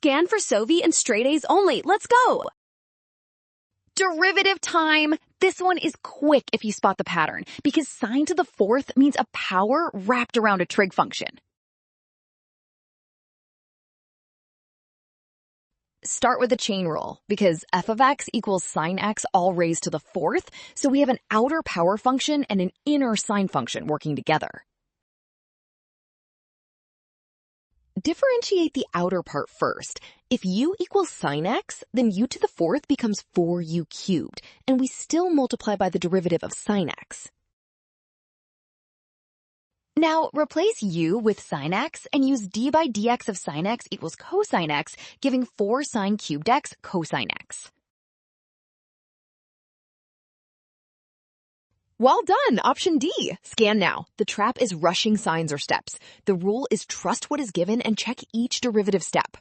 Scan for Sovi and straight A's only. Let's go! Derivative time! This one is quick if you spot the pattern, because sine to the fourth means a power wrapped around a trig function. Start with the chain rule, because f of x equals sine x all raised to the fourth, so we have an outer power function and an inner sine function working together. Differentiate the outer part first. If u equals sine x, then u to the fourth becomes 4u cubed, and we still multiply by the derivative of sine x. Now, replace u with sine x and use d by dx of sine x equals cosine x, giving 4 sine cubed x cosine x. Well done! Option D. Scan now. The trap is rushing signs or steps. The rule is trust what is given and check each derivative step.